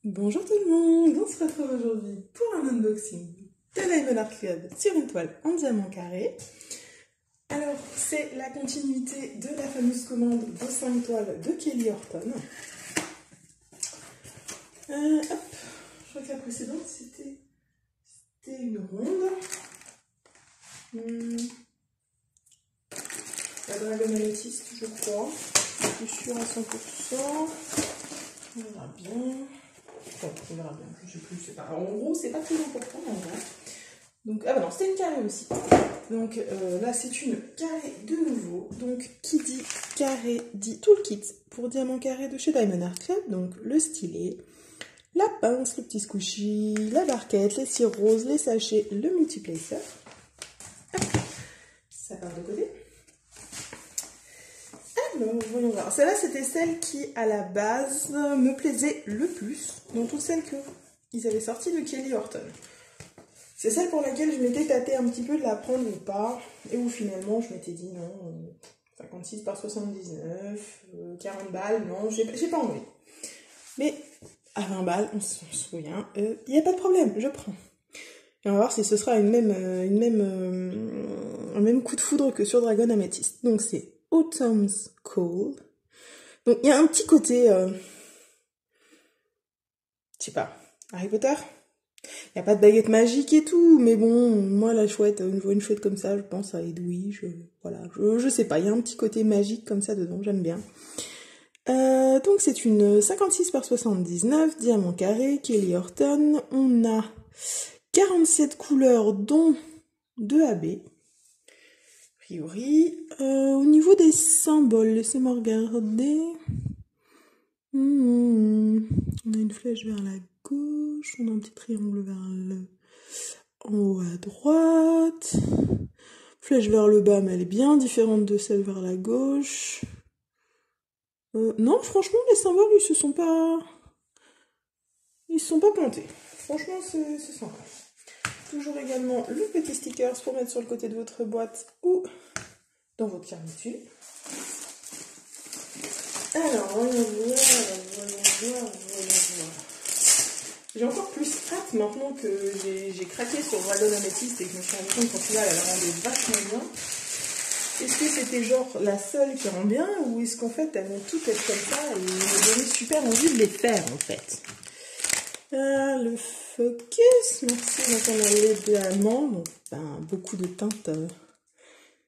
Bonjour tout le monde, on se retrouve aujourd'hui pour un unboxing de Diamond Art Club sur une toile en diamant carré. Alors, c'est la continuité de la fameuse commande de 5 toiles de Kelly Horton. Hop, je crois que la précédente c'était une ronde. La Dragon Amethyst, je crois. Je suis sûre à 100%. On verra bien. Enfin, on verra bien, je sais plus, c'est pas. En gros, c'est pas très important en vrai. Donc, ah bah non, c'était une carré aussi. Donc là, c'est une carré de nouveau. Donc, qui dit carré dit tout le kit pour diamant carré de chez Diamond Art Club. Donc, le stylet, la pince, le petit squishy, la barquette, les cires roses, les sachets, le multiplacer. Ça part de côté. Alors, voyons voir. Celle-là, c'était celle qui, à la base, me plaisait le plus dans toutes celles qu'ils avaient sorties de Kelly Horton. C'est celle pour laquelle je m'étais tâtée un petit peu de la prendre ou pas, et où finalement je m'étais dit non, 56 par 79, 40 balles, non, j'ai pas envie. Mais à 20 balles, on se souvient, il n'y a pas de problème, je prends. Et on va voir si ce sera un même coup de foudre que sur Dragon Amethyst. Donc c'est Autumn's Call. Donc il y a un petit côté, je sais pas, Harry Potter. Il n'y a pas de baguette magique et tout, mais bon, moi la chouette, je vois une chouette comme ça, je pense à Edwige, voilà, je sais pas, il y a un petit côté magique comme ça dedans, j'aime bien. Donc c'est une 56 par 79, diamant carré, Kelly Horton, on a 47 couleurs dont 2 AB, a priori. Au niveau des symboles, laissez-moi regarder. On a une flèche vers la gauche, on a un petit triangle vers le... en haut à droite, flèche vers le bas, mais elle est bien différente de celle vers la gauche. Non, franchement, les symboles, ils se sont pas plantés. Franchement, c'est sympa. Toujours également le petit sticker pour mettre sur le côté de votre boîte ou dans votre garniture. Alors, voyons voir. J'ai encore plus hâte maintenant que j'ai craqué sur Dragon Amethyst et que je me suis rendu compte qu'au final elle rendait vachement bien. Est-ce que c'était genre la seule qui rend bien ou est-ce qu'en fait elles vont toutes être comme ça et me donner super envie de les faire en fait. Le focus, merci. Donc on a les diamants, donc beaucoup de teintes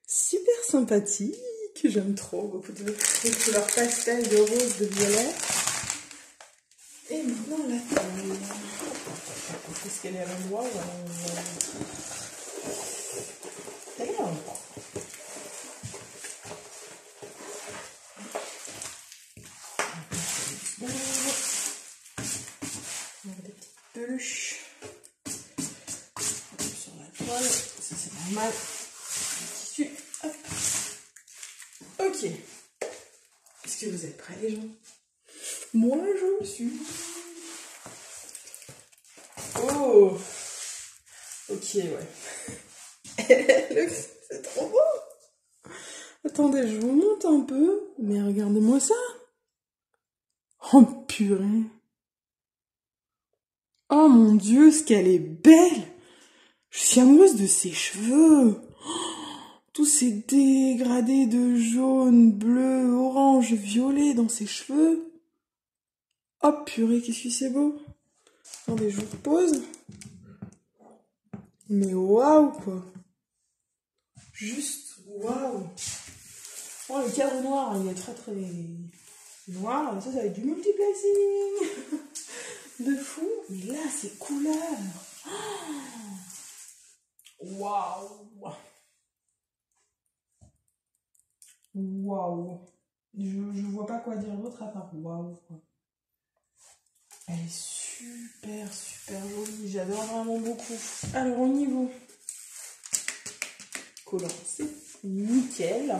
super sympathiques, j'aime trop, beaucoup de couleurs pastel, de rose, de violet. Et maintenant la taille. Est-ce qu'elle est à l'endroit ou à l'endroit? Elle est à l'endroit. On a des petites peluches sur la toile, ça c'est normal. Tissu, hop. Ok. Est-ce que vous êtes prêts les gens? Moi je le suis. Oh. Ok, ouais. C'est trop beau. Attendez, je vous monte un peu. Mais regardez-moi ça. Oh purée. Oh mon Dieu, ce qu'elle est belle. Je suis amoureuse de ses cheveux. Tous ces dégradés de jaune, bleu, orange, violet dans ses cheveux. Oh purée, qu'est-ce que c'est beau. Attendez, je vous pose. Mais waouh quoi. Juste waouh. Oh, le cadre noir, il est très très noir. Ça va être du multiplacing. De fou. Mais là, ces couleurs. Waouh. Waouh. Je vois pas quoi dire d'autre à part waouh. Elle est super jolie. J'adore vraiment beaucoup. Alors, au niveau collant, c'est nickel.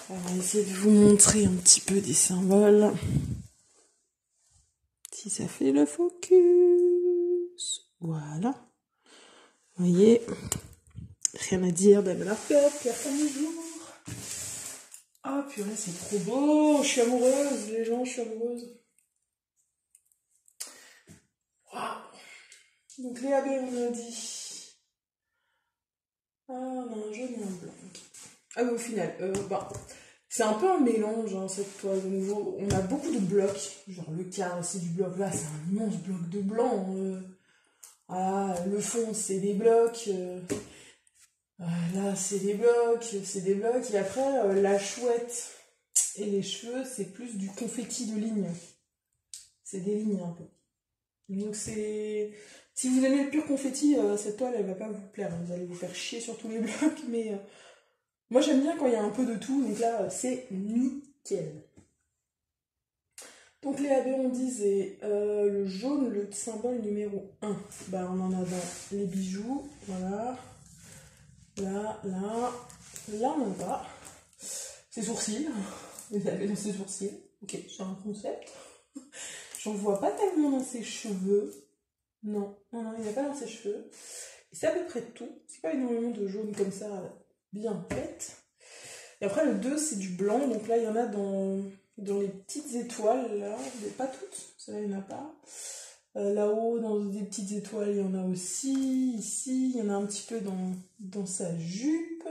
On va essayer de vous montrer un petit peu des symboles. Si ça fait le focus. Voilà. Vous voyez, rien à dire, Diamond Art Club, personne du jour. Oh purée, c'est trop beau. Je suis amoureuse, les gens, je suis amoureuse. Donc les AB, on a dit. Ah, on a un jaune et un blanc. Okay. Ah oui, au final, c'est un peu un mélange, hein, cette toile de nouveau. On a beaucoup de blocs. Genre le cadre, c'est du bloc. Là, c'est un immense bloc de blanc. Ah, le fond, c'est des blocs. Là, c'est des blocs. Et après, la chouette et les cheveux, c'est plus du confetti de lignes. C'est des lignes un peu. Donc c'est... Si vous aimez le pur confetti, cette toile, elle va pas vous plaire. Vous allez vous faire chier sur tous les blocs, mais... moi, j'aime bien quand il y a un peu de tout, donc là, c'est nickel. Donc les AB, on disait le jaune, le symbole numéro 1. Bah, on en a dans les bijoux, voilà. Là, on en a. Ses sourcils. Vous avez dans ses sourcils. Ok, c'est un concept. J'en vois pas tellement dans ses cheveux. Non, il n'y a pas dans ses cheveux. Et c'est à peu près tout. C'est pas énormément de jaune comme ça, bien fait. Et après, le 2, c'est du blanc. Donc là, il y en a dans les petites étoiles, là. Pas toutes, celle-là, il n'y en a pas. Là-haut, dans des petites étoiles, il y en a aussi. Ici, il y en a un petit peu dans sa jupe.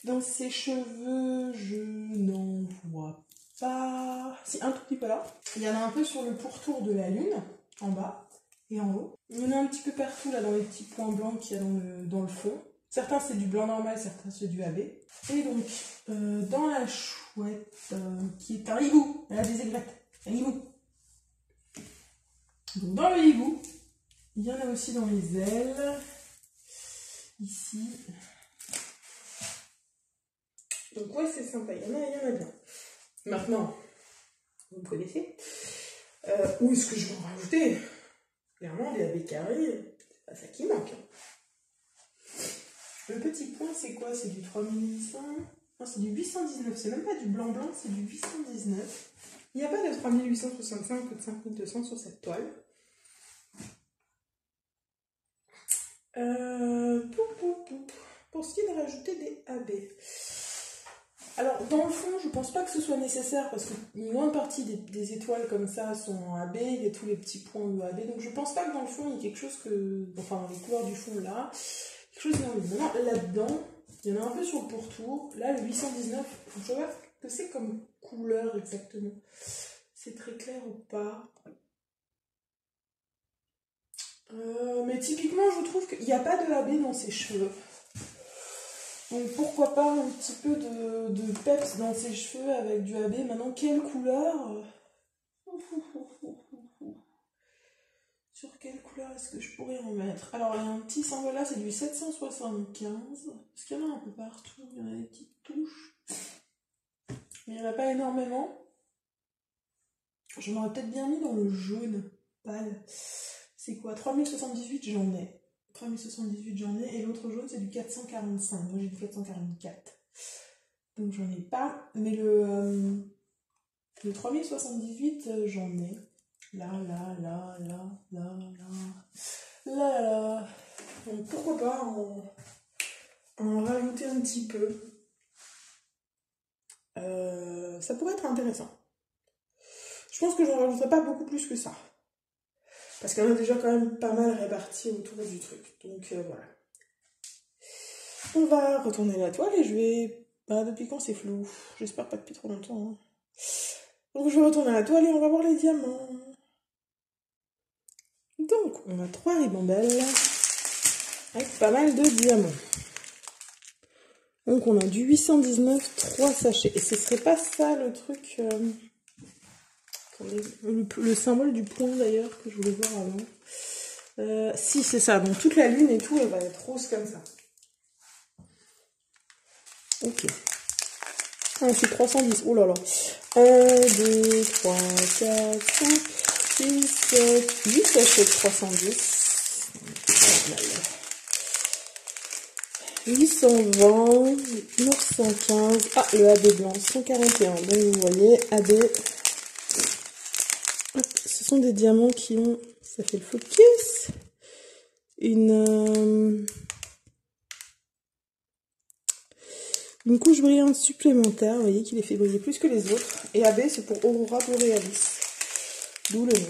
Dans ses cheveux, je n'en vois pas. Si, un tout petit peu là. Il y en a un peu sur le pourtour de la lune, en bas et en haut. Il y en a un petit peu partout, là, dans les petits points blancs qu'il y a dans le fond. Certains, c'est du blanc normal, certains, c'est du AB. Et donc, dans la chouette, qui est un hibou, elle a des aigrettes, un hibou. Donc, dans le hibou, il y en a aussi dans les ailes, ici. Donc, ouais, c'est sympa, il y en a bien. Maintenant, vous me connaissez. Où est-ce que je vais en rajouter? Clairement, les AB carrés, c'est pas ça qui manque. Le petit point, c'est quoi? C'est du 3800? Non, c'est du 819. C'est même pas du blanc-blanc, c'est du 819. Il n'y a pas de 3865 ou de 5200 sur cette toile. Pour ce qui est de rajouter des AB. Alors, dans le fond, je pense pas que ce soit nécessaire parce qu'une grande partie des étoiles comme ça sont en AB, il y a tous les petits points de AB. Donc, je pense pas que dans le fond, il y ait quelque chose que. Enfin, dans les couleurs du fond là. Quelque chose d'énorme. Là-dedans, il y en a un peu sur le pourtour. Là, le 819, je regarde ce que c'est comme couleur exactement. C'est très clair ou pas? Mais typiquement, je trouve qu'il n'y a pas de AB dans ses cheveux. Donc pourquoi pas un petit peu de peps dans ses cheveux avec du AB. Maintenant, quelle couleur? Sur quelle couleur est-ce que je pourrais en mettre? Alors, il y a un petit symbole là, c'est du 775. Parce qu'il y en a un peu partout, il y en a des petites touches. Mais il n'y en a pas énormément. J'en aurais peut-être bien mis dans le jaune pâle. C'est quoi? 3078, j'en ai. 3078, j'en ai. Et l'autre jaune, c'est du 445. Moi, j'ai du 444. Donc, j'en ai pas. Mais le 3078, j'en ai. Là. Donc, pourquoi pas en rajouter un petit peu. Ça pourrait être intéressant. Je pense que j'en rajouterai pas beaucoup plus que ça. Parce qu'il y en a déjà quand même pas mal répartis autour du truc. Donc voilà. On va retourner la toile et je vais... Bah, depuis quand c'est flou? J'espère pas depuis trop longtemps. Hein. Donc je vais retourner la toile et on va voir les diamants. Donc on a 3 ribambelles avec pas mal de diamants. Donc on a du 819, 3 sachets. Et ce serait pas ça le truc... le symbole du point d'ailleurs que je voulais voir avant. Si c'est ça, donc toute la lune et tout, elle va être rose comme ça. Ok. Ah, c'est 310, oh là là. 1, 2, 3, 4, 5, 6, 7, 8 sachets de 310. 820, 915, ah le AB blanc, 141. Donc vous voyez, AB... Ce sont des diamants qui ont, ça fait le focus, une couche brillante supplémentaire, vous voyez, qui les fait briller plus que les autres. Et AB, c'est pour Aurora Borealis, d'où le nom.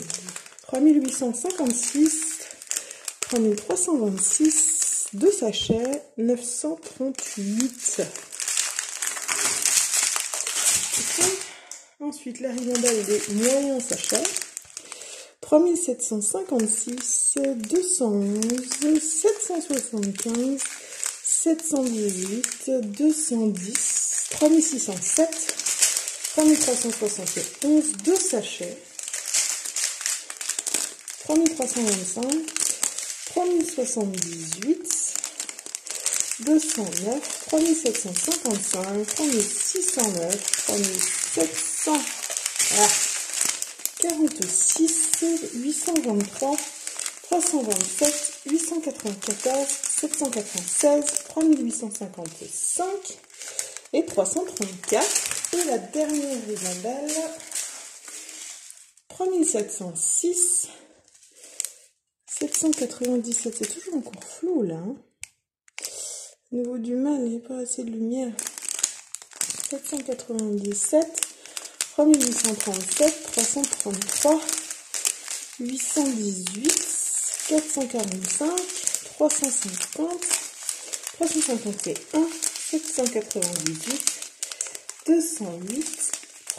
3856, 3326, 2 sachets, 938. Okay. Ensuite, la ribambelle des moyens sachets. 3756, 211, 775, 718, 210, 3607, 3371, 2 sachets, 3325, 3078, 209, 3755, 3609, 3700, voilà. 46, 823, 327, 894, 796, 3855 et 334. Et la dernière ribambelle, 3706, 797, c'est toujours encore flou là. Hein. Au niveau du mal, il n'y a pas assez de lumière. 797. 3837, 333, 818, 445, 350, 351, 798, 208,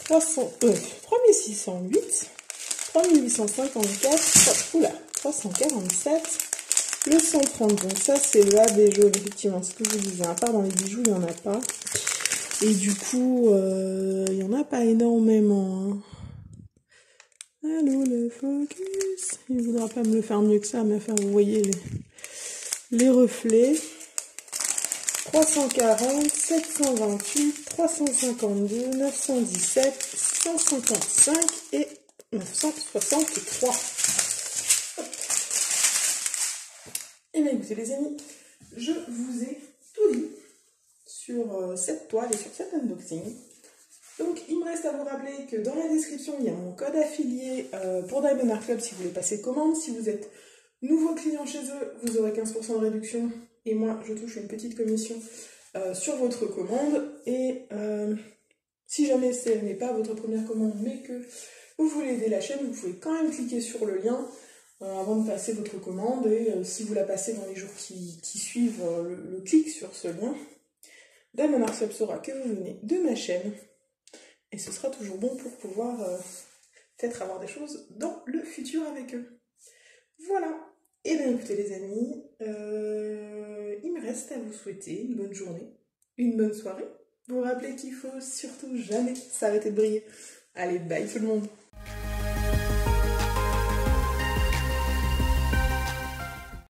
3608, 3854, oula, 347, le 130, donc ça c'est le AB jaune, effectivement, ce que je vous disais, à part dans les bijoux, il n'y en a pas. Et du coup, il n'y en a pas énormément. Hein. Allô, le focus. Il ne voudra pas me le faire mieux que ça, mais enfin, vous voyez les reflets. 340, 728, 352, 917, 155 et 963. Et bien écoutez les amis, je vous ai tout dit sur cette toile et sur cet unboxing. Donc il me reste à vous rappeler que dans la description il y a mon code affilié pour Diamond Art Club si vous voulez passer commande. Si vous êtes nouveau client chez eux, vous aurez 15% de réduction et moi je touche une petite commission sur votre commande. Et si jamais ce n'est pas votre première commande mais que vous voulez aider la chaîne, vous pouvez quand même cliquer sur le lien avant de passer votre commande. Et si vous la passez dans les jours qui suivent le clic sur ce lien, Diamond Art Club saura que vous venez de ma chaîne et ce sera toujours bon pour pouvoir peut-être avoir des choses dans le futur avec eux. Voilà. Et bien écoutez les amis, il me reste à vous souhaiter une bonne journée, une bonne soirée. Vous vous rappelez qu'il faut surtout jamais s'arrêter de briller. Allez, bye tout le monde.